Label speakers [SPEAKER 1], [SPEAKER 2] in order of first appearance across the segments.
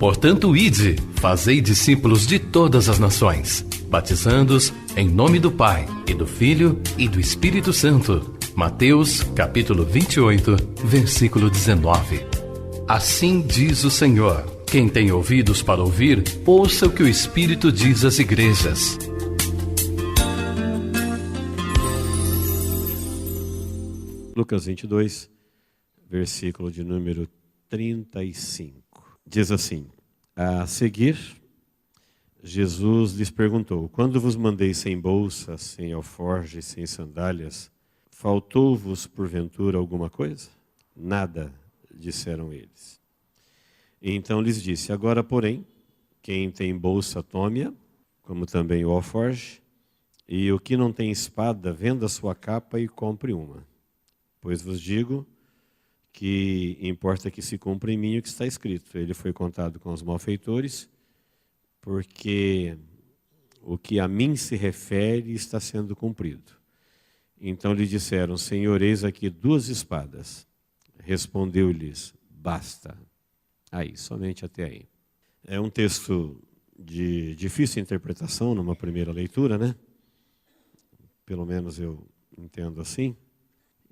[SPEAKER 1] Portanto, ide, fazei discípulos de todas as nações, batizando-os em nome do Pai, e do Filho, e do Espírito Santo. Mateus, capítulo 28, versículo 19. Assim diz o Senhor: quem tem ouvidos para ouvir, ouça o que o Espírito diz às igrejas.
[SPEAKER 2] Lucas 22, versículo de número 35. Diz assim: a seguir, Jesus lhes perguntou: quando vos mandei sem bolsa, sem alforje, sem sandálias, faltou-vos porventura alguma coisa? Nada, disseram eles. E então lhes disse: agora, porém, quem tem bolsa, tome-a, como também o alforje, e o que não tem espada, venda sua capa e compre uma. Pois vos digo que importa que se cumpra em mim o que está escrito. Ele foi contado com os malfeitores, porque o que a mim se refere está sendo cumprido. Então lhe disseram: Senhor, eis aqui 2 espadas. Respondeu-lhes: basta. Aí, somente até aí. É um texto de difícil interpretação numa primeira leitura, né? Pelo menos eu entendo assim.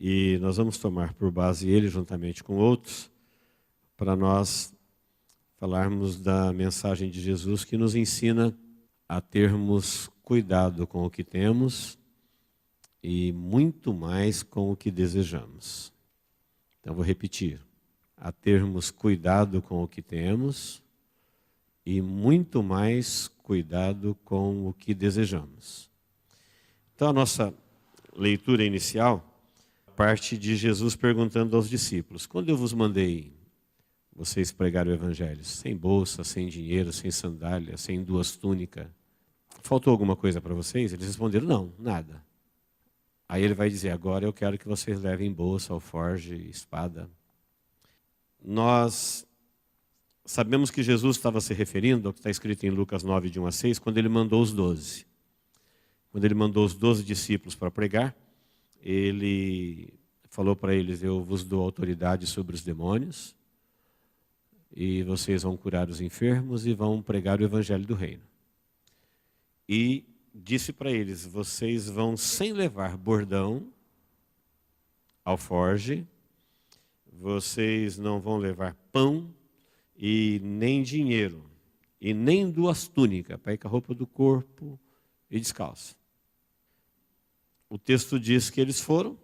[SPEAKER 2] E nós vamos tomar por base ele, juntamente com outros, para nós falarmos da mensagem de Jesus, que nos ensina a termos cuidado com o que temos e muito mais com o que desejamos. Então vou repetir: a termos cuidado com o que temos e muito mais cuidado com o que desejamos. Então a nossa leitura inicial parte de Jesus perguntando aos discípulos: quando eu vos mandei vocês pregar o evangelho, sem bolsa, sem dinheiro, sem sandália, sem 2 túnicas, faltou alguma coisa para vocês? Eles responderam: não, nada. Aí ele vai dizer: agora eu quero que vocês levem bolsa, alforje, espada. Nós sabemos que Jesus estava se referindo ao que está escrito em Lucas 9, de 1 a 6, quando ele mandou os 12. Quando ele mandou os 12 discípulos para pregar, ele falou para eles: eu vos dou autoridade sobre os demônios, e vocês vão curar os enfermos e vão pregar o evangelho do reino. E disse para eles: vocês vão sem levar bordão, alforge, vocês não vão levar pão e nem dinheiro, e nem 2 túnicas, para ir com a roupa do corpo e descalço. O texto diz que eles foram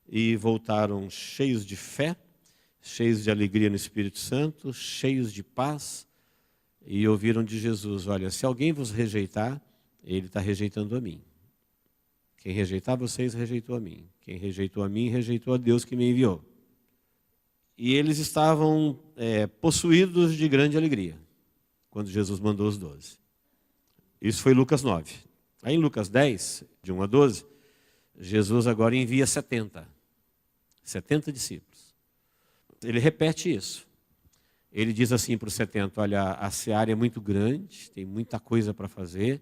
[SPEAKER 2] e voltaram cheios de fé, cheios de alegria no Espírito Santo, cheios de paz, e ouviram de Jesus: olha, se alguém vos rejeitar, ele está rejeitando a mim. Quem rejeitar vocês, rejeitou a mim. Quem rejeitou a mim, rejeitou a Deus que me enviou. E eles estavam possuídos de grande alegria quando Jesus mandou os 12. Isso foi Lucas 9. Aí em Lucas 10, de 1 a 12, Jesus agora envia 70 discípulos. Ele repete isso. Ele diz assim para os 70, olha, a seara é muito grande, tem muita coisa para fazer,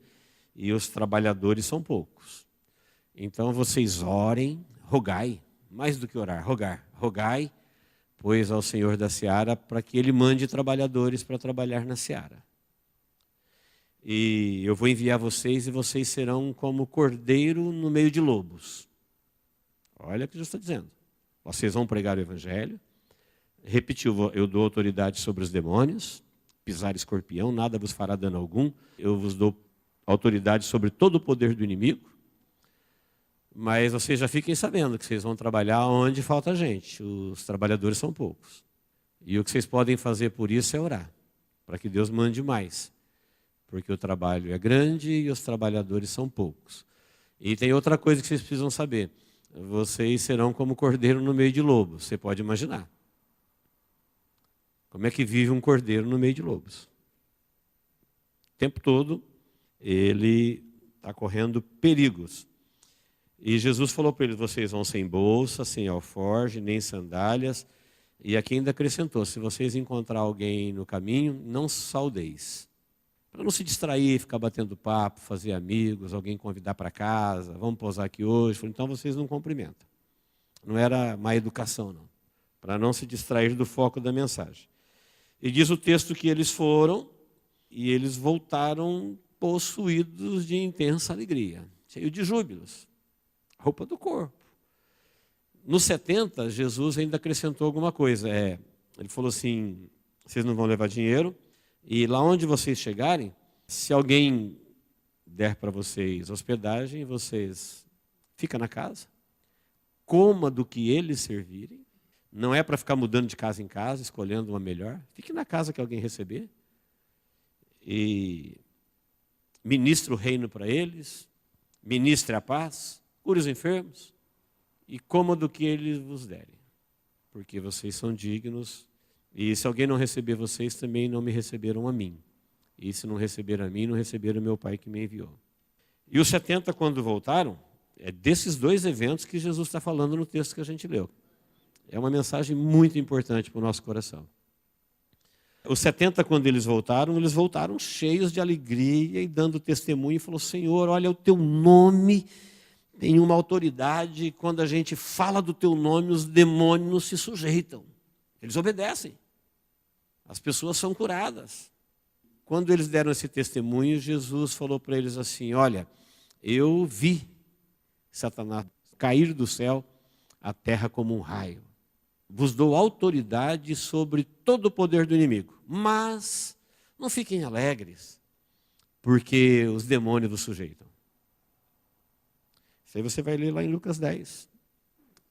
[SPEAKER 2] e os trabalhadores são poucos. Então vocês orem, rogai, mais do que orar, rogai, pois ao Senhor da seara, para que Ele mande trabalhadores para trabalhar na seara. E eu vou enviar vocês, e vocês serão como cordeiro no meio de lobos. Olha o que Jesus está dizendo. Vocês vão pregar o evangelho. Repetiu: eu dou autoridade sobre os demônios, pisar escorpião, nada vos fará dano algum. Eu vos dou autoridade sobre todo o poder do inimigo. Mas vocês já fiquem sabendo que vocês vão trabalhar onde falta gente. Os trabalhadores são poucos. E o que vocês podem fazer por isso é orar, para que Deus mande mais. Porque o trabalho é grande e os trabalhadores são poucos. E tem outra coisa que vocês precisam saber: vocês serão como cordeiro no meio de lobos. Você pode imaginar. Como é que vive um cordeiro no meio de lobos? O tempo todo ele está correndo perigos. E Jesus falou para eles: vocês vão sem bolsa, sem alforje, nem sandálias. E aqui ainda acrescentou: se vocês encontrar alguém no caminho, não saudeis. Para não se distrair, ficar batendo papo, fazer amigos, alguém convidar para casa, vamos pousar aqui hoje. Falei: então vocês não cumprimentam. Não era má educação, não. Para não se distrair do foco da mensagem. E diz o texto que eles foram e eles voltaram possuídos de intensa alegria, cheios de júbilos, roupa do corpo. Nos 70, Jesus ainda acrescentou alguma coisa. Ele falou assim, vocês não vão levar dinheiro, e lá onde vocês chegarem, se alguém der para vocês hospedagem, vocês ficam na casa, coma do que eles servirem. Não é para ficar mudando de casa em casa, escolhendo uma melhor. Fique na casa que alguém receber. E ministre o reino para eles, ministre a paz, cure os enfermos e coma do que eles vos derem. Porque vocês são dignos. E se alguém não receber vocês, também não me receberam a mim. E se não receberam a mim, não receberam o meu Pai que me enviou. E os 70, quando voltaram, é desses dois eventos que Jesus está falando no texto que a gente leu. É uma mensagem muito importante para o nosso coração. Os 70, quando eles voltaram cheios de alegria e dando testemunho, e falou, Senhor, olha, o teu nome tem uma autoridade, quando a gente fala do teu nome, os demônios se sujeitam. Eles obedecem. As pessoas são curadas. Quando eles deram esse testemunho, Jesus falou para eles assim, olha, eu vi Satanás cair do céu à terra como um raio. Vos dou autoridade sobre todo o poder do inimigo. Mas não fiquem alegres, porque os demônios vos sujeitam. Isso aí você vai ler lá em Lucas 10.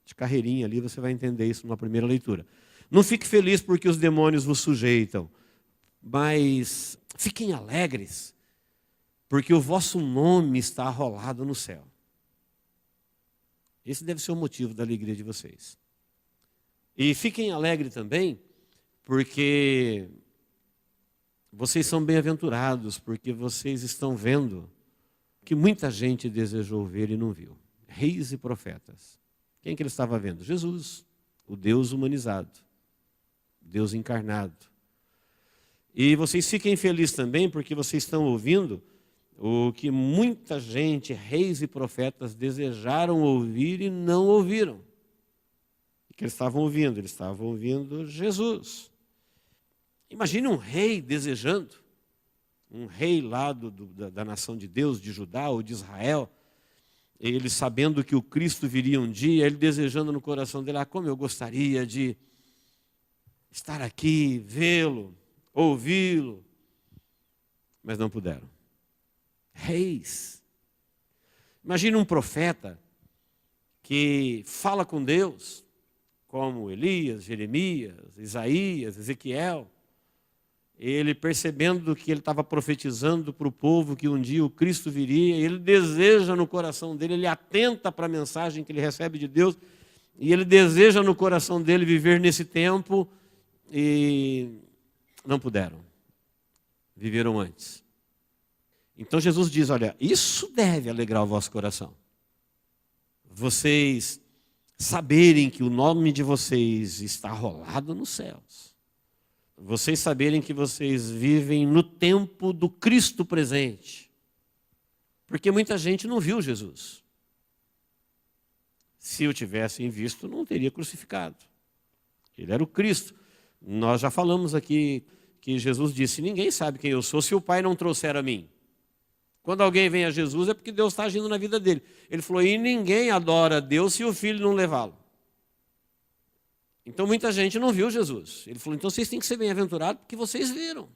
[SPEAKER 2] De carreirinha ali, você vai entender isso numa primeira leitura. Não fique feliz porque os demônios vos sujeitam, mas fiquem alegres, porque o vosso nome está arrolado no céu. Esse deve ser o motivo da alegria de vocês. E fiquem alegres também, porque vocês são bem-aventurados, porque vocês estão vendo que muita gente desejou ver e não viu. Reis e profetas. Quem que ele estava vendo? Jesus, o Deus humanizado, Deus encarnado. E vocês fiquem felizes também, porque vocês estão ouvindo o que muita gente, reis e profetas, desejaram ouvir e não ouviram. O que eles estavam ouvindo? Eles estavam ouvindo Jesus. Imagine um rei desejando, um rei lá da nação de Deus, de Judá ou de Israel, ele sabendo que o Cristo viria um dia, ele desejando no coração dele, como eu gostaria de estar aqui, vê-lo, ouvi-lo, mas não puderam. Reis. Imagine um profeta que fala com Deus, como Elias, Jeremias, Isaías, Ezequiel, ele percebendo que ele estava profetizando para o povo que um dia o Cristo viria, ele deseja no coração dele, ele atenta para a mensagem que ele recebe de Deus, e ele deseja no coração dele viver nesse tempo, e não puderam. Viveram antes. Então Jesus diz, olha, isso deve alegrar o vosso coração. Vocês saberem que o nome de vocês está rolado nos céus. Vocês saberem que vocês vivem no tempo do Cristo presente. Porque muita gente não viu Jesus. Se o tivessem visto, não teria crucificado. Ele era o Cristo. Nós já falamos aqui que Jesus disse, ninguém sabe quem eu sou se o Pai não trouxer a mim. Quando alguém vem a Jesus é porque Deus está agindo na vida dele. Ele falou, e ninguém adora a Deus se o Filho não levá-lo. Então muita gente não viu Jesus. Ele falou, então vocês têm que ser bem-aventurados porque vocês viram.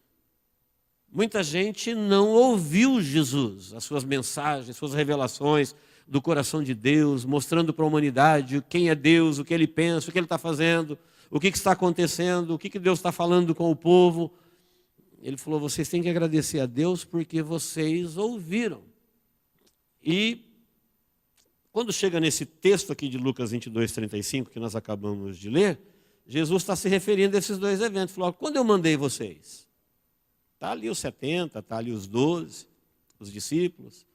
[SPEAKER 2] Muita gente não ouviu Jesus, as suas mensagens, suas revelações do coração de Deus, mostrando para a humanidade quem é Deus, o que Ele pensa, o que Ele está fazendo, o que está acontecendo, o que Deus está falando com o povo. Ele falou, vocês têm que agradecer a Deus porque vocês ouviram. E quando chega nesse texto aqui de Lucas 22, 35, que nós acabamos de ler, Jesus está se referindo a esses dois eventos. Falou, quando eu mandei vocês? Está ali os 70, está ali os 12, os discípulos.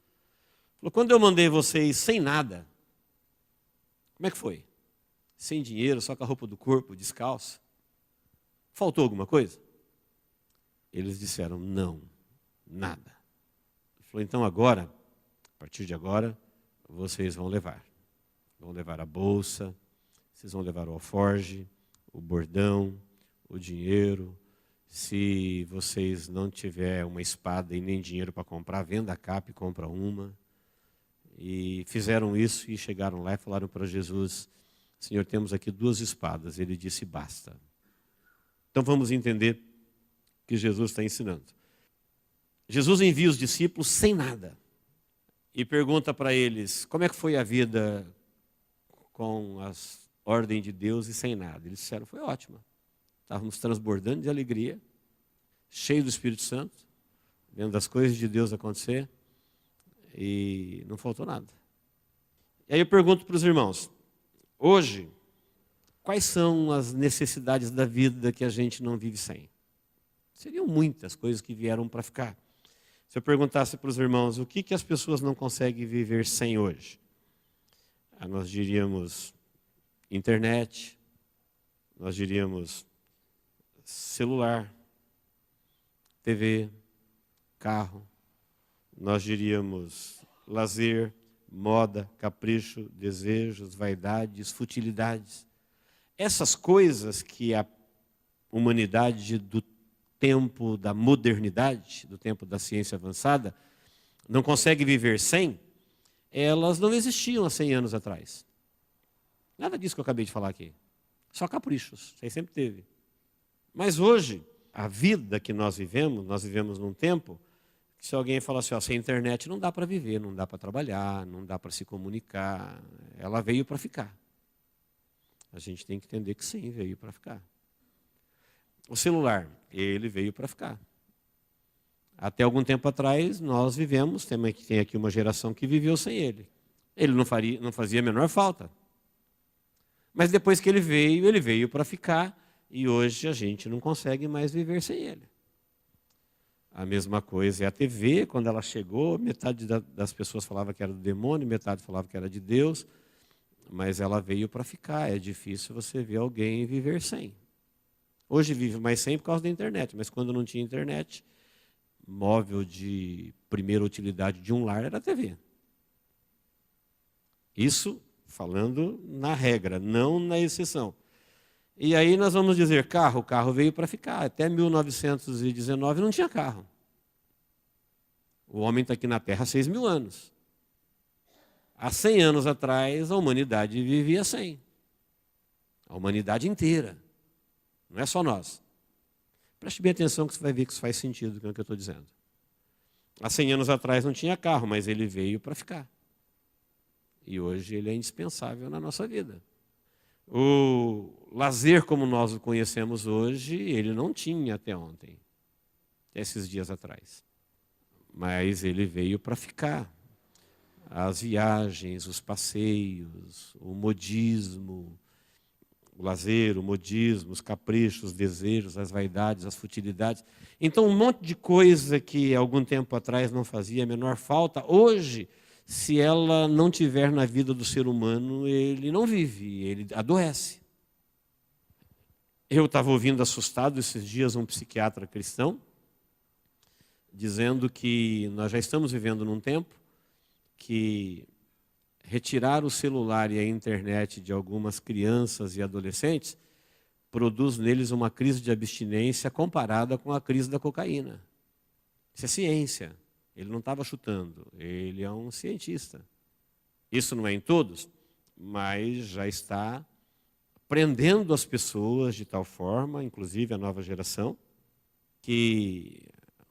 [SPEAKER 2] Falou, quando eu mandei vocês sem nada, como é que foi? Sem dinheiro, só com a roupa do corpo, descalço? Faltou alguma coisa? Eles disseram, não, nada. Ele falou, então agora, a partir de agora, vocês vão levar. Vão levar a bolsa, vocês vão levar o alforge, o bordão, o dinheiro. Se vocês não tiverem uma espada e nem dinheiro para comprar, venda a capa e compra uma. E fizeram isso e chegaram lá e falaram para Jesus: Senhor, temos aqui 2 espadas. Ele disse: basta. Então vamos entender o que Jesus está ensinando. Jesus envia os discípulos sem nada e pergunta para eles como é que foi a vida com as ordens de Deus e sem nada. Eles disseram: foi ótima. Estávamos transbordando de alegria, cheios do Espírito Santo, vendo as coisas de Deus acontecer e não faltou nada. E aí eu pergunto para os irmãos, hoje, quais são as necessidades da vida que a gente não vive sem? Seriam muitas coisas que vieram para ficar. Se eu perguntasse para os irmãos o que as pessoas não conseguem viver sem hoje, nós diríamos internet, nós diríamos celular, TV, carro, nós diríamos lazer, moda, capricho, desejos, vaidades, futilidades. Essas coisas que a humanidade do tempo da modernidade, do tempo da ciência avançada, não consegue viver sem, elas não existiam há 100 anos atrás. Nada disso que eu acabei de falar aqui. Só caprichos, isso aí sempre teve. Mas hoje, a vida que nós vivemos num tempo que se alguém falar assim, sem internet não dá para viver, não dá para trabalhar, não dá para se comunicar, ela veio para ficar. A gente tem que entender que sim, veio para ficar. O celular, ele veio para ficar. Até algum tempo atrás, nós vivemos, tem aqui uma geração que viveu sem ele. Ele não fazia a menor falta. Mas depois que ele veio para ficar, e hoje a gente não consegue mais viver sem ele. A mesma coisa é a TV, quando ela chegou, metade das pessoas falava que era do demônio, metade falava que era de Deus, mas ela veio para ficar. É difícil você ver alguém viver sem. Hoje vive mais sem por causa da internet, mas quando não tinha internet, móvel de primeira utilidade de um lar era a TV. Isso falando na regra, não na exceção. E aí nós vamos dizer, o carro veio para ficar. Até 1919 não tinha carro. O homem está aqui na Terra há 6.000 anos. Há 100 anos atrás, a humanidade vivia sem. A humanidade inteira. Não é só nós. Preste bem atenção que você vai ver que isso faz sentido com o que eu estou dizendo. Há 100 anos atrás não tinha carro, mas ele veio para ficar. E hoje ele é indispensável na nossa vida. O lazer como nós o conhecemos hoje, ele não tinha até ontem, esses dias atrás. Mas ele veio para ficar. As viagens, os passeios, o modismo, o lazer, o modismo, os caprichos, os desejos, as vaidades, as futilidades. Então, um monte de coisa que algum tempo atrás não fazia a menor falta, hoje, se ela não tiver na vida do ser humano, ele não vive, ele adoece. Eu estava ouvindo assustado esses dias um psiquiatra cristão, dizendo que nós já estamos vivendo num tempo que retirar o celular e a internet de algumas crianças e adolescentes produz neles uma crise de abstinência comparada com a crise da cocaína. Isso é ciência. Ele não estava chutando, ele é um cientista. Isso não é em todos, mas já está prendendo as pessoas de tal forma, inclusive a nova geração, que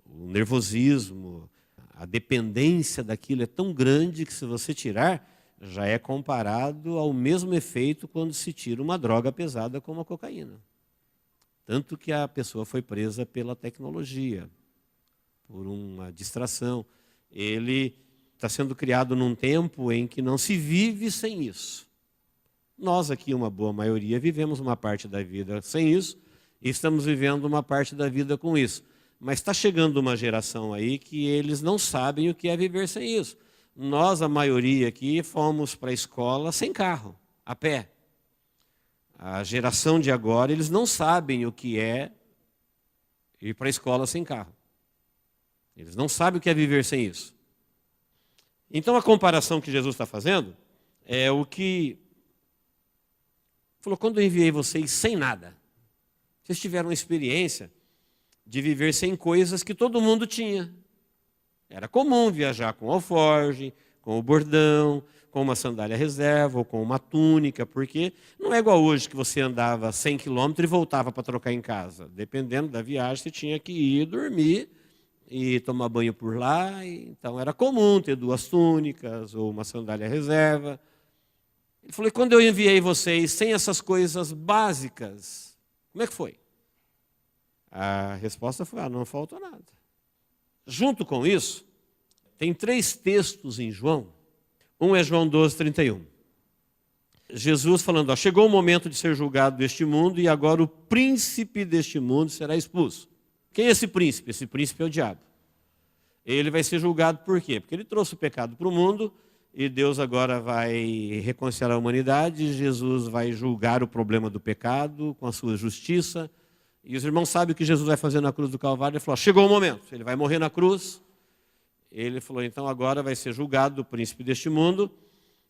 [SPEAKER 2] o nervosismo, a dependência daquilo é tão grande que se você tirar, já é comparado ao mesmo efeito quando se tira uma droga pesada como a cocaína. Tanto que a pessoa foi presa pela tecnologia, por uma distração. Ele está sendo criado num tempo em que não se vive sem isso. Nós aqui, uma boa maioria, vivemos uma parte da vida sem isso e estamos vivendo uma parte da vida com isso. Mas está chegando uma geração aí que eles não sabem o que é viver sem isso. Nós, a maioria aqui, fomos para a escola sem carro, a pé. A geração de agora, eles não sabem o que é ir para a escola sem carro. Eles não sabem o que é viver sem isso. Então, a comparação que Jesus está fazendo é o que falou, quando eu enviei vocês sem nada, vocês tiveram uma experiência de viver sem coisas que todo mundo tinha. Era comum viajar com alforge, com o bordão, com uma sandália reserva ou com uma túnica, porque não é igual hoje que você andava 100 quilômetros e voltava para trocar em casa. Dependendo da viagem, você tinha que ir dormir e tomar banho por lá. Então era comum ter 2 túnicas ou uma sandália reserva. Ele falou, e quando eu enviei vocês sem essas coisas básicas, como é que foi? A resposta foi, não faltou nada. Junto com isso, tem 3 textos em João. Um é João 12, 31. Jesus falando, chegou o momento de ser julgado deste mundo e agora o príncipe deste mundo será expulso. Quem é esse príncipe? Esse príncipe é o diabo. Ele vai ser julgado por quê? Porque ele trouxe o pecado para o mundo e Deus agora vai reconciliar a humanidade. Jesus vai julgar o problema do pecado com a sua justiça. E os irmãos sabem o que Jesus vai fazer na cruz do Calvário. Ele falou, chegou o momento, ele vai morrer na cruz. Ele falou, então agora vai ser julgado o príncipe deste mundo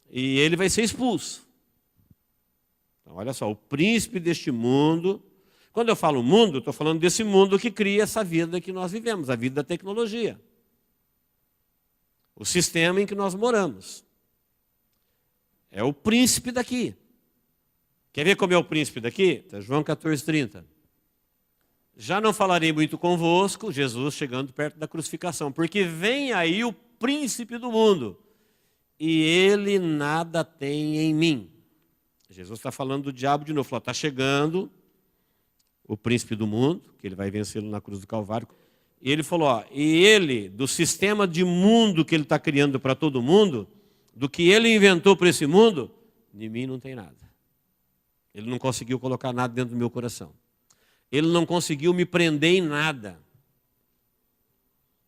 [SPEAKER 2] e ele vai ser expulso. Então, olha só, o príncipe deste mundo, quando eu falo mundo, estou falando desse mundo que cria essa vida que nós vivemos, a vida da tecnologia. O sistema em que nós moramos. É o príncipe daqui. Quer ver como é o príncipe daqui? João 14, 30. Já não falarei muito convosco, Jesus chegando perto da crucificação, porque vem aí o príncipe do mundo, e ele nada tem em mim. Jesus está falando do diabo de novo, falou, está chegando o príncipe do mundo, que ele vai vencê-lo na cruz do Calvário, e ele falou, e ele, do sistema de mundo que ele está criando para todo mundo, do que ele inventou para esse mundo, de mim não tem nada. Ele não conseguiu colocar nada dentro do meu coração. Ele não conseguiu me prender em nada.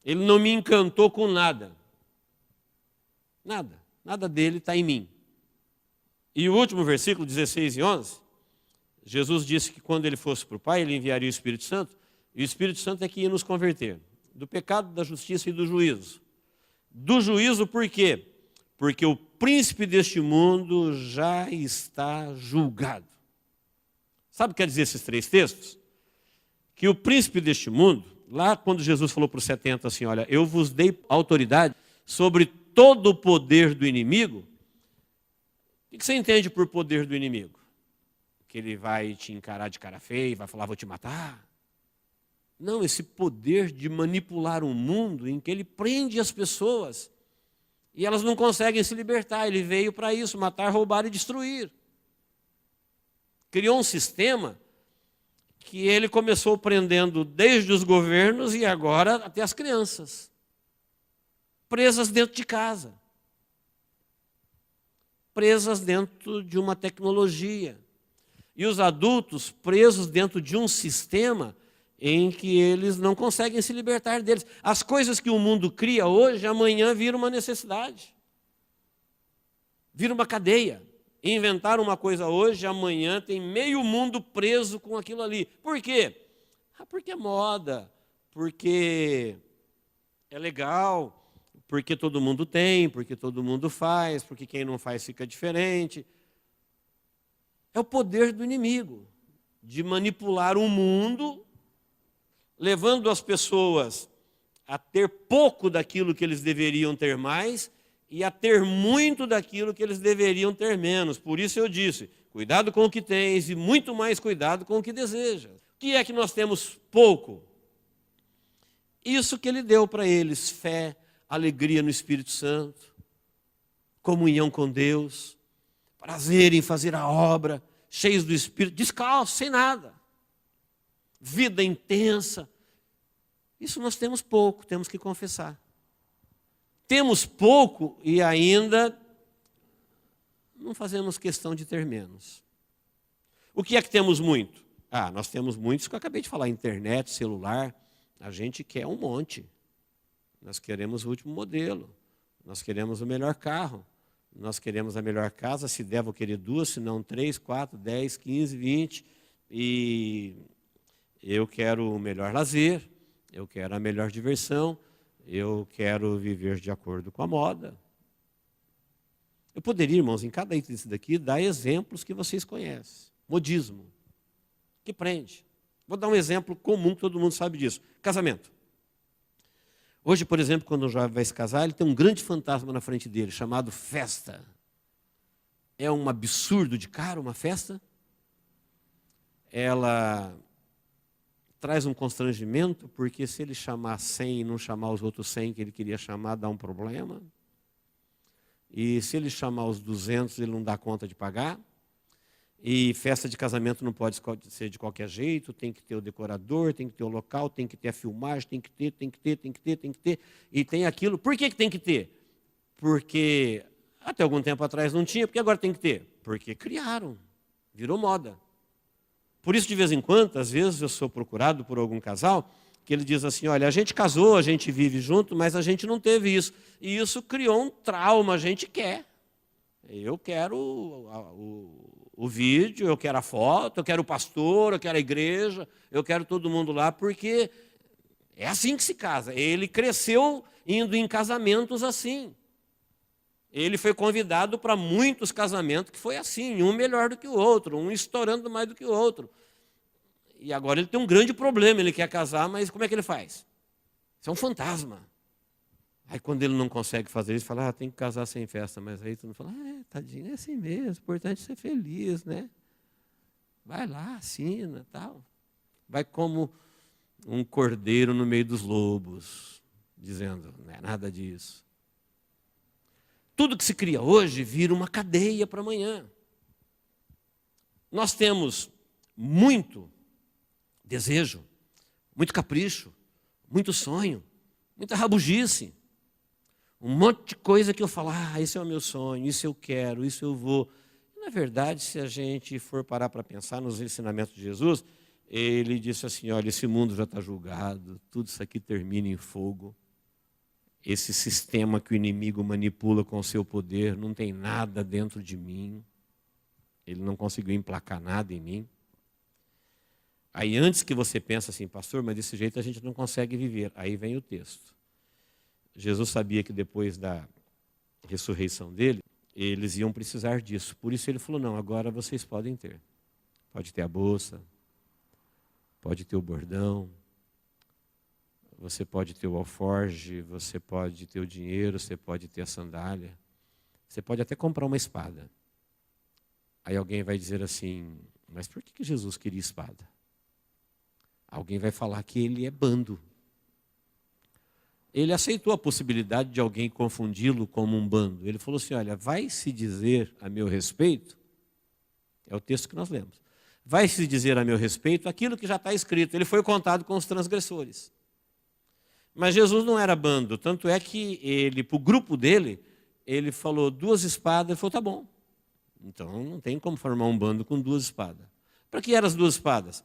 [SPEAKER 2] Ele não me encantou com nada. Nada. Nada dele está em mim. E o último versículo, 16 e 11, Jesus disse que quando ele fosse para o Pai, ele enviaria o Espírito Santo, e o Espírito Santo é que ia nos converter. Do pecado, da justiça e do juízo. Do juízo por quê? Porque o príncipe deste mundo já está julgado. Sabe o que quer dizer esses 3 textos? Que o príncipe deste mundo, lá quando Jesus falou para os 70 assim, olha, eu vos dei autoridade sobre todo o poder do inimigo. O que você entende por poder do inimigo? Que ele vai te encarar de cara feia e vai falar, vou te matar? Não, esse poder de manipular o mundo em que ele prende as pessoas e elas não conseguem se libertar. Ele veio para isso, matar, roubar e destruir. Criou um sistema que ele começou prendendo desde os governos e agora até as crianças, presas dentro de casa, presas dentro de uma tecnologia, e os adultos presos dentro de um sistema em que eles não conseguem se libertar deles. As coisas que o mundo cria hoje, amanhã vira uma necessidade, vira uma cadeia. Inventaram uma coisa hoje, amanhã tem meio mundo preso com aquilo ali. Por quê? Porque é moda, porque é legal, porque todo mundo tem, porque todo mundo faz, porque quem não faz fica diferente. É o poder do inimigo, de manipular o mundo, levando as pessoas a ter pouco daquilo que eles deveriam ter mais, e a ter muito daquilo que eles deveriam ter menos. Por isso eu disse, cuidado com o que tens e muito mais cuidado com o que desejas. O que é que nós temos pouco? Isso que ele deu para eles, fé, alegria no Espírito Santo, comunhão com Deus, prazer em fazer a obra, cheios do Espírito, descalço, sem nada. Vida intensa. Isso nós temos pouco, temos que confessar. Temos pouco e ainda não fazemos questão de ter menos. O que é que temos muito? Nós temos muitos que eu acabei de falar, internet, celular. A gente quer um monte. Nós queremos o último modelo. Nós queremos o melhor carro. Nós queremos a melhor casa. Se der, vou querer 2, se não 3, 4, 10, 15, 20. E eu quero o melhor lazer. Eu quero a melhor diversão. Eu quero viver de acordo com a moda. Eu poderia, irmãos, em cada item desse daqui, dar exemplos que vocês conhecem. Modismo, que prende. Vou dar um exemplo comum, que todo mundo sabe disso. Casamento. Hoje, por exemplo, quando um jovem vai se casar, ele tem um grande fantasma na frente dele, chamado festa. É um absurdo de caro uma festa. Ela traz um constrangimento, porque se ele chamar 100 e não chamar os outros 100 que ele queria chamar, dá um problema. E se ele chamar os 200, ele não dá conta de pagar. E festa de casamento não pode ser de qualquer jeito, tem que ter o decorador, tem que ter o local, tem que ter a filmagem, tem que ter. E tem aquilo. Por que tem que ter? Porque até algum tempo atrás não tinha, porque agora tem que ter? Porque criaram, virou moda. Por isso, de vez em quando, às vezes eu sou procurado por algum casal, que ele diz assim, olha, a gente casou, a gente vive junto, mas a gente não teve isso. E isso criou um trauma, a gente quer. Eu quero o vídeo, eu quero a foto, eu quero o pastor, eu quero a igreja, eu quero todo mundo lá, porque é assim que se casa. Ele cresceu indo em casamentos assim. Ele foi convidado para muitos casamentos que foi assim, um melhor do que o outro, um estourando mais do que o outro. E agora ele tem um grande problema, ele quer casar, mas como é que ele faz? Isso é um fantasma. Aí quando ele não consegue fazer isso, fala, tem que casar sem festa. Mas aí todo mundo fala, tadinho, é assim mesmo, o importante é ser feliz, né? Vai lá, assina, tal. Vai como um cordeiro no meio dos lobos, dizendo, não é nada disso. Tudo que se cria hoje vira uma cadeia para amanhã. Nós temos muito desejo, muito capricho, muito sonho, muita rabugice. Um monte de coisa que eu falo, esse é o meu sonho, isso eu quero, isso eu vou. Na verdade, se a gente for parar para pensar nos ensinamentos de Jesus, ele disse assim, olha, esse mundo já está julgado, tudo isso aqui termina em fogo. Esse sistema que o inimigo manipula com o seu poder, não tem nada dentro de mim. Ele não conseguiu emplacar nada em mim. Aí antes que você pense assim, pastor, mas desse jeito a gente não consegue viver. Aí vem o texto. Jesus sabia que depois da ressurreição dele, eles iam precisar disso. Por isso ele falou, não, agora vocês podem ter. Pode ter a bolsa, pode ter o bordão, você pode ter o alforge, você pode ter o dinheiro, você pode ter a sandália, você pode até comprar uma espada. Aí alguém vai dizer assim, mas por que Jesus queria espada? Alguém vai falar que ele é bando. Ele aceitou a possibilidade de alguém confundi-lo como um bando. Ele falou assim, olha, vai se dizer a meu respeito, é o texto que nós lemos, vai se dizer a meu respeito aquilo que já está escrito. Ele foi contado com os transgressores. Mas Jesus não era bando, tanto é que ele, para o grupo dele, ele falou 2 espadas, ele falou, tá bom. Então não tem como formar um bando com 2 espadas. Para que eram as 2 espadas?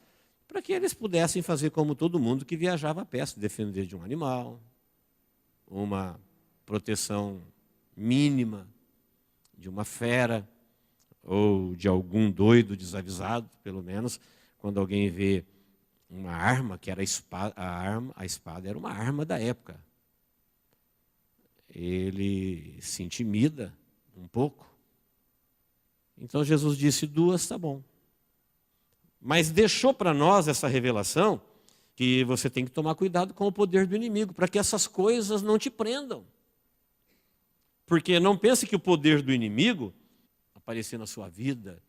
[SPEAKER 2] Para que eles pudessem fazer como todo mundo que viajava a pé, se defender de um animal, uma proteção mínima de uma fera, ou de algum doido desavisado, pelo menos, quando alguém vê uma arma, que era a espada era uma arma da época. Ele se intimida um pouco. Então Jesus disse 2, tá bom. Mas deixou para nós essa revelação que você tem que tomar cuidado com o poder do inimigo, para que essas coisas não te prendam. Porque não pense que o poder do inimigo aparecer na sua vida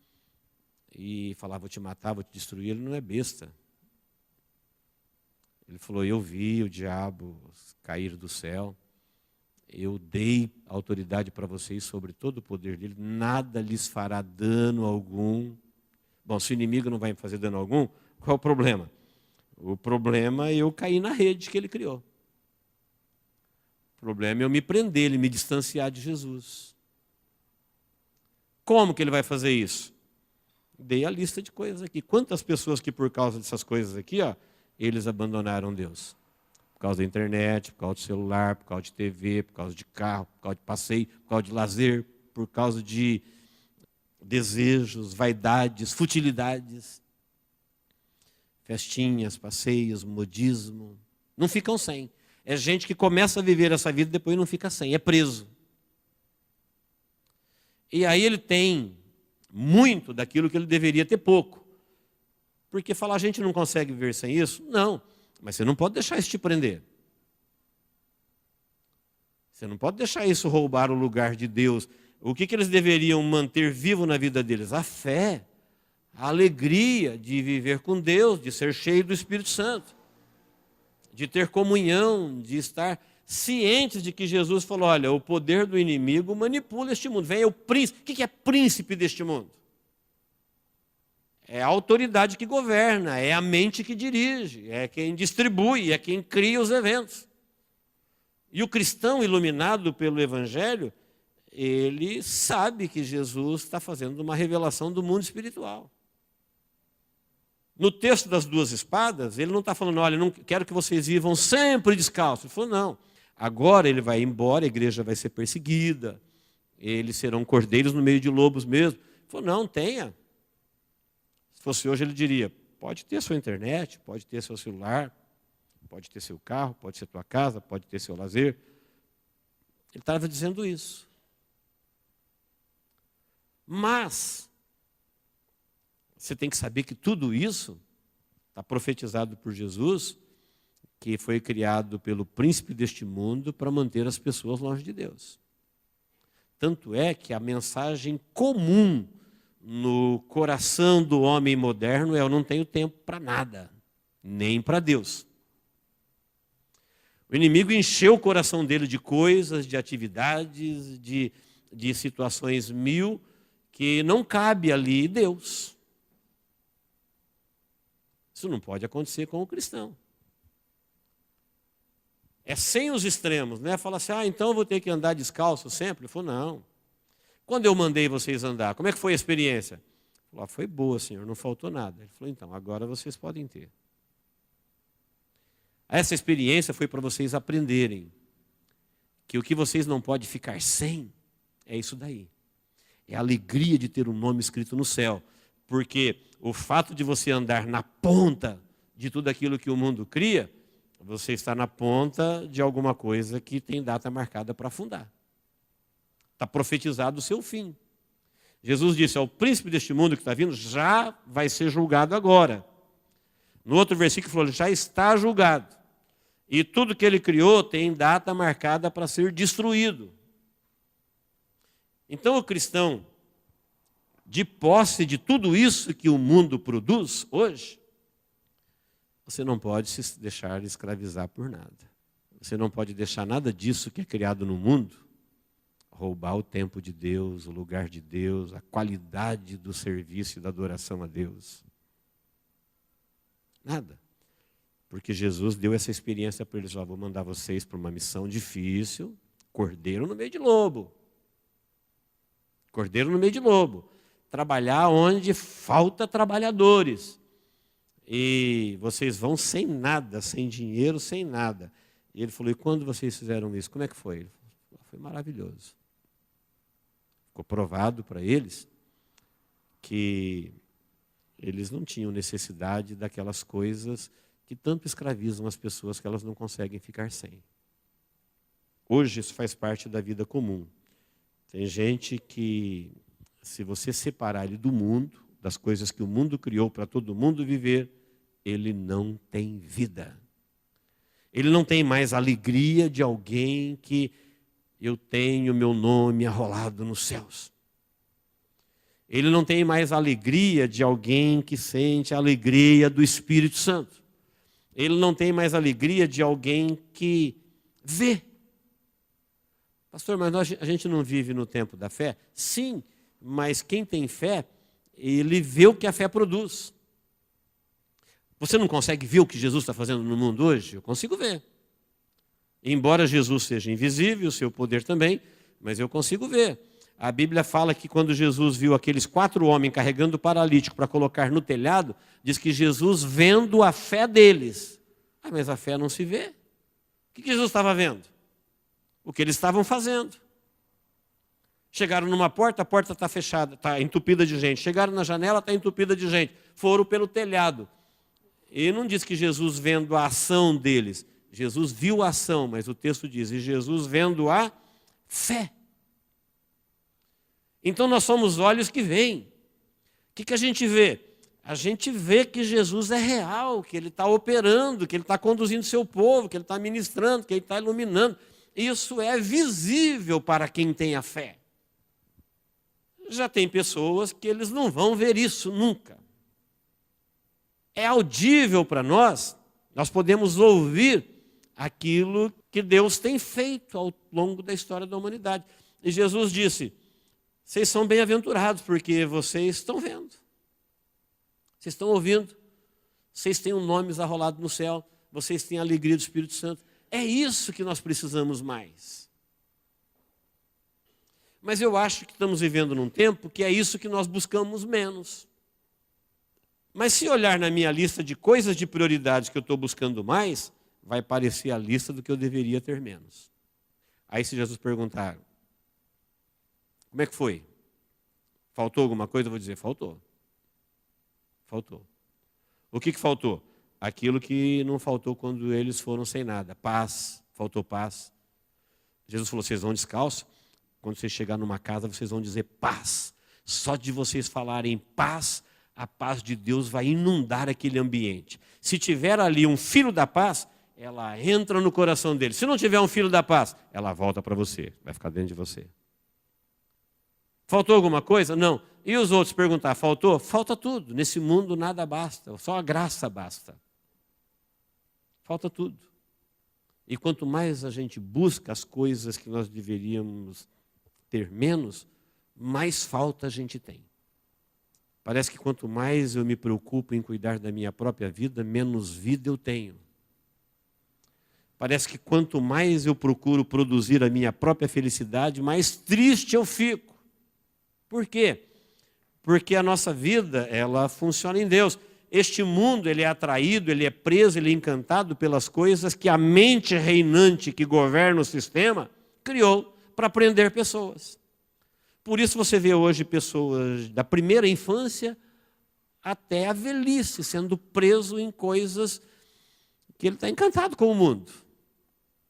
[SPEAKER 2] e falar, vou te matar, vou te destruir, ele não é besta. Ele falou, eu vi o diabo cair do céu, eu dei autoridade para vocês sobre todo o poder dele, nada lhes fará dano algum. Bom, se o inimigo não vai fazer dano algum, qual é o problema? O problema é eu cair na rede que ele criou. O problema é eu me prender, ele me distanciar de Jesus. Como que ele vai fazer isso? Dei a lista de coisas aqui. Quantas pessoas que por causa dessas coisas aqui, eles abandonaram Deus? Por causa da internet, por causa do celular, por causa de TV, por causa de carro, por causa de passeio, por causa de lazer, por causa de desejos, vaidades, futilidades, festinhas, passeios, modismo. Não ficam sem. É gente que começa a viver essa vida e depois não fica sem, é preso. E aí ele tem muito daquilo que ele deveria ter pouco. Porque falar, a gente não consegue viver sem isso? Não, mas você não pode deixar isso te prender. Você não pode deixar isso roubar o lugar de Deus. O que eles deveriam manter vivo na vida deles? A fé, a alegria de viver com Deus, de ser cheio do Espírito Santo, de ter comunhão, de estar cientes de que Jesus falou, olha, o poder do inimigo manipula este mundo. Vem o príncipe. O que é príncipe deste mundo? É a autoridade que governa, é a mente que dirige, é quem distribui, é quem cria os eventos. E o cristão iluminado pelo Evangelho, ele sabe que Jesus está fazendo uma revelação do mundo espiritual. No texto das duas espadas, ele não está falando, olha, não quero que vocês vivam sempre descalços. Ele falou, não, agora ele vai embora, a igreja vai ser perseguida, eles serão cordeiros no meio de lobos mesmo. Ele falou, não, tenha. Se fosse hoje, ele diria, pode ter sua internet, pode ter seu celular, pode ter seu carro, pode ser tua casa, pode ter seu lazer. Ele estava dizendo isso. Mas, você tem que saber que tudo isso está profetizado por Jesus, que foi criado pelo príncipe deste mundo para manter as pessoas longe de Deus. Tanto é que a mensagem comum no coração do homem moderno é: eu não tenho tempo para nada, nem para Deus. O inimigo encheu o coração dele de coisas, de atividades, de situações mil, que não cabe ali Deus. Isso não pode acontecer com o cristão. É sem os extremos, né? Fala assim, então eu vou ter que andar descalço sempre? Ele falou, não. Quando eu mandei vocês andar, como é que foi a experiência? Ele falou, foi boa, Senhor, não faltou nada. Ele falou, então, agora vocês podem ter. Essa experiência foi para vocês aprenderem que o que vocês não podem ficar sem é isso daí. É a alegria de ter um nome escrito no céu. Porque o fato de você andar na ponta de tudo aquilo que o mundo cria, você está na ponta de alguma coisa que tem data marcada para afundar. Está profetizado o seu fim. Jesus disse, o príncipe deste mundo que está vindo já vai ser julgado agora. No outro versículo falou, já está julgado. E tudo que ele criou tem data marcada para ser destruído. Então o cristão, de posse de tudo isso que o mundo produz hoje, você não pode se deixar escravizar por nada. Você não pode deixar nada disso que é criado no mundo roubar o tempo de Deus, o lugar de Deus, a qualidade do serviço e da adoração a Deus. Nada. Porque Jesus deu essa experiência para eles. Vou mandar vocês para uma missão difícil, cordeiro no meio de lobo. Cordeiro no meio de lobo. Trabalhar onde falta trabalhadores. E vocês vão sem nada, sem dinheiro, sem nada. E ele falou, e quando vocês fizeram isso, como é que foi? Ele falou, foi maravilhoso. Ficou provado para eles que eles não tinham necessidade daquelas coisas que tanto escravizam as pessoas que elas não conseguem ficar sem. Hoje isso faz parte da vida comum. Tem gente que, se você separar ele do mundo, das coisas que o mundo criou para todo mundo viver, ele não tem vida. Ele não tem mais a alegria de alguém que eu tenho meu nome arrolado nos céus. Ele não tem mais a alegria de alguém que sente a alegria do Espírito Santo. Ele não tem mais a alegria de alguém que vê. Pastor, mas a gente não vive no tempo da fé? Sim, mas quem tem fé, ele vê o que a fé produz. Você não consegue ver o que Jesus está fazendo no mundo hoje? Eu consigo ver. Embora Jesus seja invisível, o seu poder também, mas eu consigo ver. A Bíblia fala que quando Jesus viu aqueles 4 homens carregando o paralítico para colocar no telhado, diz que Jesus vendo a fé deles. Mas a fé não se vê. O que Jesus estava vendo? O que eles estavam fazendo. Chegaram numa porta, a porta está fechada, está entupida de gente. Chegaram na janela, está entupida de gente. Foram pelo telhado. E não diz que Jesus vendo a ação deles. Jesus viu a ação, mas o texto diz, e Jesus vendo a fé. Então nós somos olhos que veem. O que a gente vê? a gente vê que Jesus é real, que Ele está operando, que Ele está conduzindo o seu povo, que Ele está ministrando, que Ele está iluminando. Isso é visível para quem tem a fé. Já tem pessoas que eles não vão ver isso nunca. É audível para nós, nós podemos ouvir aquilo que Deus tem feito ao longo da história da humanidade. E Jesus disse, vocês são bem-aventurados porque vocês estão vendo. Vocês estão ouvindo, vocês têm um nome arrolado no céu, vocês têm a alegria do Espírito Santo. É isso que nós precisamos mais. Mas eu acho que estamos vivendo num tempo que é isso que nós buscamos menos. Mas se olhar na minha lista de coisas de prioridades que eu estou buscando mais, vai parecer a lista do que eu deveria ter menos. Aí se Jesus perguntar, como é que foi? Faltou alguma coisa? Eu vou dizer, faltou. Faltou. O que faltou? Aquilo que não faltou quando eles foram sem nada. Paz, faltou paz. Jesus falou, vocês vão descalço? Quando vocês chegar numa casa, vocês vão dizer paz. Só de vocês falarem paz, a paz de Deus vai inundar aquele ambiente. Se tiver ali um filho da paz, ela entra no coração dele. Se não tiver um filho da paz, ela volta para você, vai ficar dentro de você. Faltou alguma coisa? Não. E os outros perguntar, faltou? Falta tudo. Nesse mundo nada basta, só a graça basta. Falta tudo. E quanto mais a gente busca as coisas que nós deveríamos ter menos, mais falta a gente tem. Parece que quanto mais eu me preocupo em cuidar da minha própria vida, menos vida eu tenho. Parece que quanto mais eu procuro produzir a minha própria felicidade, mais triste eu fico. Por quê? Porque a nossa vida, ela funciona em Deus. Este mundo, ele é atraído, ele é preso, ele é encantado pelas coisas que a mente reinante que governa o sistema criou para prender pessoas. Por isso você vê hoje pessoas da primeira infância até a velhice, sendo preso em coisas que ele está encantado com o mundo.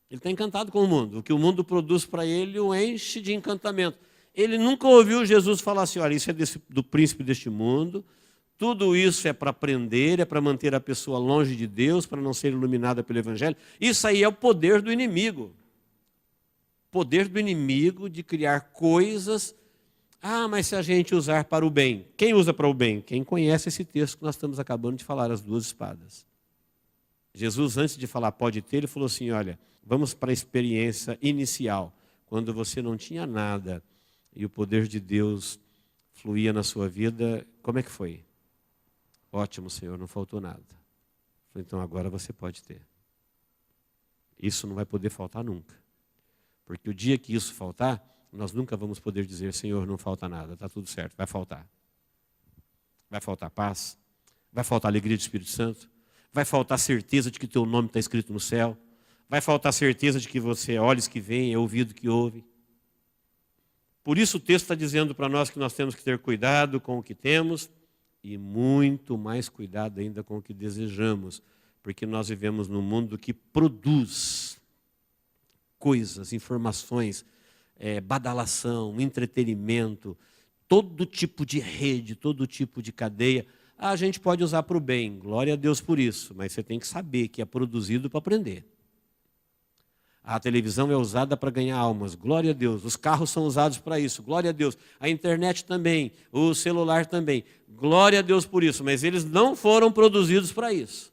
[SPEAKER 2] Ele está encantado com o mundo. O que o mundo produz para ele o enche de encantamento. Ele nunca ouviu Jesus falar assim, olha, isso é do príncipe deste mundo, tudo isso é para prender, é para manter a pessoa longe de Deus, para não ser iluminada pelo Evangelho. Isso aí é o poder do inimigo. Poder do inimigo de criar coisas. Ah, mas se a gente usar para o bem. Quem usa para o bem? Quem conhece esse texto que nós estamos acabando de falar, as duas espadas. Jesus, antes de falar pode ter, ele falou assim, olha, vamos para a experiência inicial, quando você não tinha nada e o poder de Deus fluía na sua vida, como é que foi? Ótimo, Senhor, não faltou nada. Falei, então agora você pode ter. Isso não vai poder faltar nunca. Porque o dia que isso faltar, nós nunca vamos poder dizer, Senhor, não falta nada, está tudo certo, vai faltar. Vai faltar paz, vai faltar alegria do Espírito Santo, vai faltar certeza de que teu nome está escrito no céu, vai faltar certeza de que você é olhos que veem, é ouvido que ouve. Por isso o texto está dizendo para nós que nós temos que ter cuidado com o que temos e muito mais cuidado ainda com o que desejamos, porque nós vivemos num mundo que produz coisas, informações, badalação, entretenimento, todo tipo de rede, todo tipo de cadeia. A gente pode usar para o bem, glória a Deus por isso, mas você tem que saber que é produzido para aprender. A televisão é usada para ganhar almas, glória a Deus. Os carros são usados para isso, glória a Deus. A internet também, o celular também, glória a Deus por isso, mas eles não foram produzidos para isso.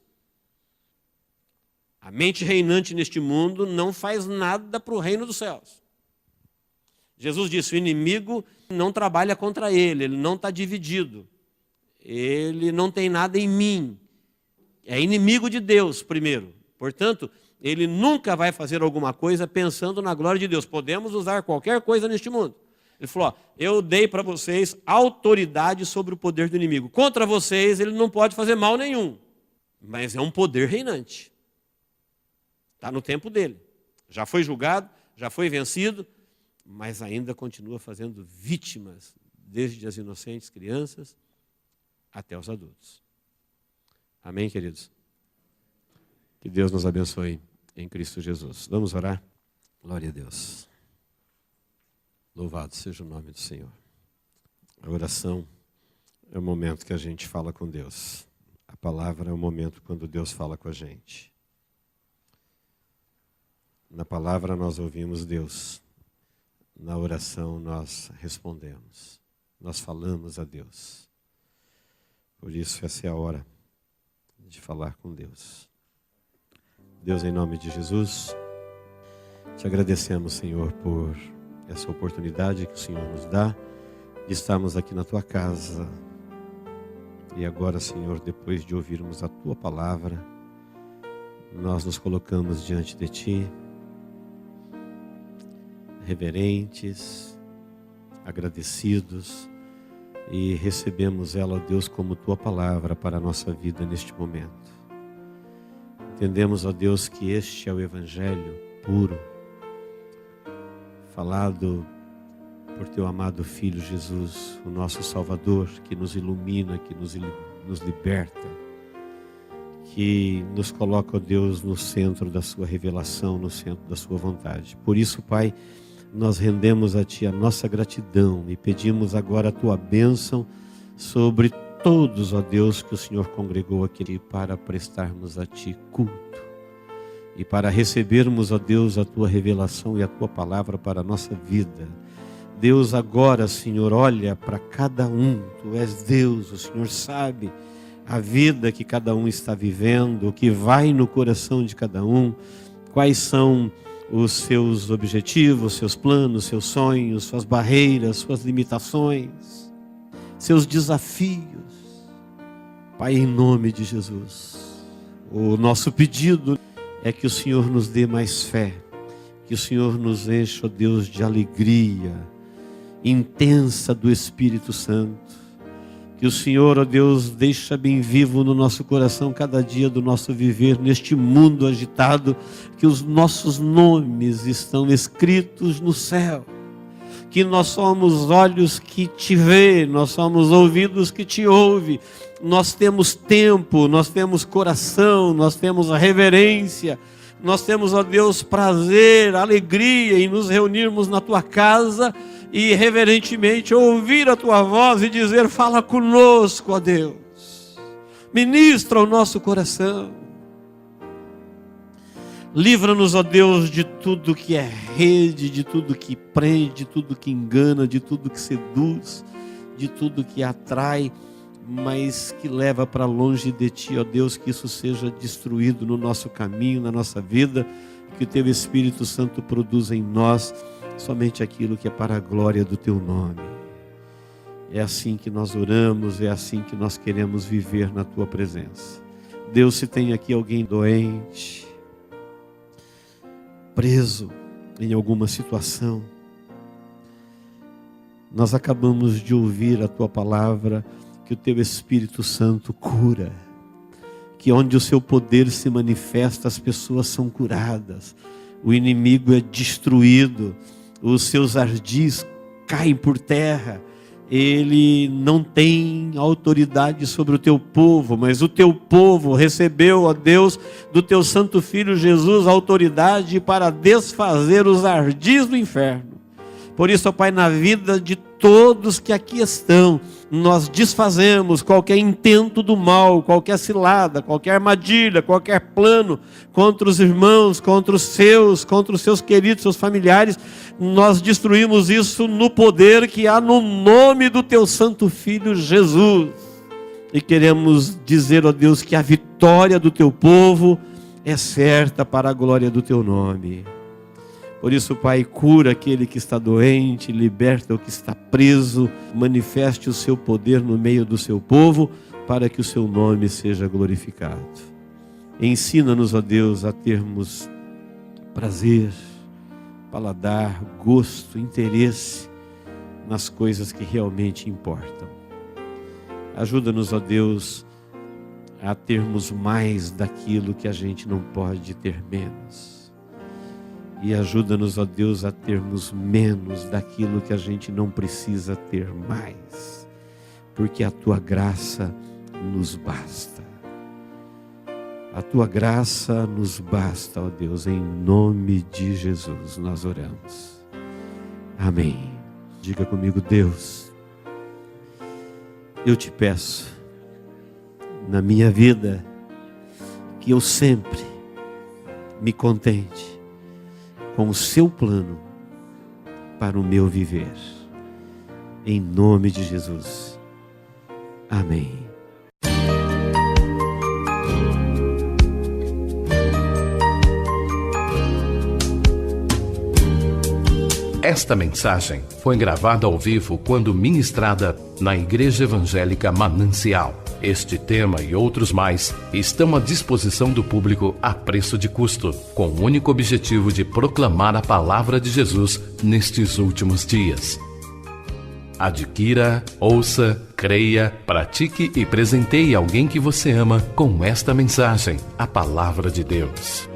[SPEAKER 2] A mente reinante neste mundo não faz nada para o reino dos céus. Jesus disse, o inimigo não trabalha contra ele não está dividido. Ele não tem nada em mim. É inimigo de Deus, primeiro. Portanto, ele nunca vai fazer alguma coisa pensando na glória de Deus. Podemos usar qualquer coisa neste mundo. Ele falou, eu dei para vocês autoridade sobre o poder do inimigo. Contra vocês, ele não pode fazer mal nenhum. Mas é um poder reinante. Está no tempo dele. Já foi julgado, já foi vencido, mas ainda continua fazendo vítimas, desde as inocentes crianças até os adultos. Amém, queridos? Que Deus nos abençoe em Cristo Jesus. Vamos orar? Glória a Deus. Louvado seja o nome do Senhor. A oração é o momento que a gente fala com Deus. A palavra é o momento quando Deus fala com a gente. Na palavra nós ouvimos Deus. Na oração nós respondemos. Nós falamos a Deus. Por isso essa é a hora de falar com Deus. Deus, em nome de Jesus, te agradecemos, Senhor, por essa oportunidade que o Senhor nos dá de estarmos aqui na tua casa. E agora, Senhor, depois de ouvirmos a tua palavra, nós nos colocamos diante de ti, reverentes, agradecidos, e recebemos ela, ó Deus, como tua palavra para a nossa vida neste momento. Entendemos, ó Deus, que este é o Evangelho puro, falado por teu amado Filho Jesus, o nosso Salvador, que nos ilumina, que nos liberta, que nos coloca, ó Deus, no centro da sua revelação, no centro da sua vontade. Por isso, Pai, nós rendemos a Ti a nossa gratidão e pedimos agora a Tua bênção sobre todos, ó Deus, que o Senhor congregou aqui para prestarmos a Ti culto e para recebermos, ó Deus, a Tua revelação e a Tua palavra para a nossa vida. Deus, agora, Senhor, olha para cada um. Tu és Deus, o Senhor sabe a vida que cada um está vivendo, o que vai no coração de cada um, quais são os seus objetivos, seus planos, seus sonhos, suas barreiras, suas limitações, seus desafios. Pai, em nome de Jesus, o nosso pedido é que o Senhor nos dê mais fé, que o Senhor nos encha, ó Deus, de alegria intensa do Espírito Santo, que o Senhor, ó Deus, deixa bem vivo no nosso coração cada dia do nosso viver neste mundo agitado, que os nossos nomes estão escritos no céu, que nós somos olhos que te vê, nós somos ouvidos que te ouve, nós temos tempo, nós temos coração, nós temos a reverência, nós temos, ó Deus, prazer, alegria em nos reunirmos na tua casa e reverentemente ouvir a tua voz e dizer: fala conosco, ó Deus, ministra o nosso coração, livra-nos, ó Deus, de tudo que é rede, de tudo que prende, de tudo que engana, de tudo que seduz, de tudo que atrai, mas que leva para longe de ti, ó Deus, que isso seja destruído no nosso caminho, na nossa vida, que o teu Espírito Santo produza em nós somente aquilo que é para a glória do teu nome. É assim que nós oramos, é assim que nós queremos viver na tua presença. Deus, se tem aqui alguém doente, preso em alguma situação, nós acabamos de ouvir a tua palavra, que o teu Espírito Santo cura, que onde o seu poder se manifesta, as pessoas são curadas, o inimigo é destruído, os seus ardis caem por terra, ele não tem autoridade sobre o teu povo, mas o teu povo recebeu, ó Deus, do teu santo Filho Jesus, a autoridade para desfazer os ardis do inferno. Por isso, ó Pai, na vida de todos que aqui estão, nós desfazemos qualquer intento do mal, qualquer cilada, qualquer armadilha, qualquer plano contra os irmãos, contra os seus queridos, seus familiares. Nós destruímos isso no poder que há no nome do teu santo Filho Jesus. E queremos dizer, ó Deus, que a vitória do teu povo é certa para a glória do teu nome. Por isso, Pai, cura aquele que está doente, liberta o que está preso, manifeste o seu poder no meio do seu povo, para que o seu nome seja glorificado. Ensina-nos, ó Deus, a termos prazer, paladar, gosto, interesse nas coisas que realmente importam. Ajuda-nos, ó Deus, a termos mais daquilo que a gente não pode ter menos. E ajuda-nos, ó Deus, a termos menos daquilo que a gente não precisa ter mais, porque a tua graça nos basta. A tua graça nos basta, ó Deus, em nome de Jesus nós oramos. Amém. Diga comigo: Deus, eu te peço, na minha vida, que eu sempre me contente com o seu plano para o meu viver. Em nome de Jesus. Amém.
[SPEAKER 1] Esta mensagem foi gravada ao vivo quando ministrada na Igreja Evangélica Manancial. Este tema e outros mais estão à disposição do público a preço de custo, com o único objetivo de proclamar a palavra de Jesus nestes últimos dias. Adquira, ouça, creia, pratique e presenteie alguém que você ama com esta mensagem, a palavra de Deus.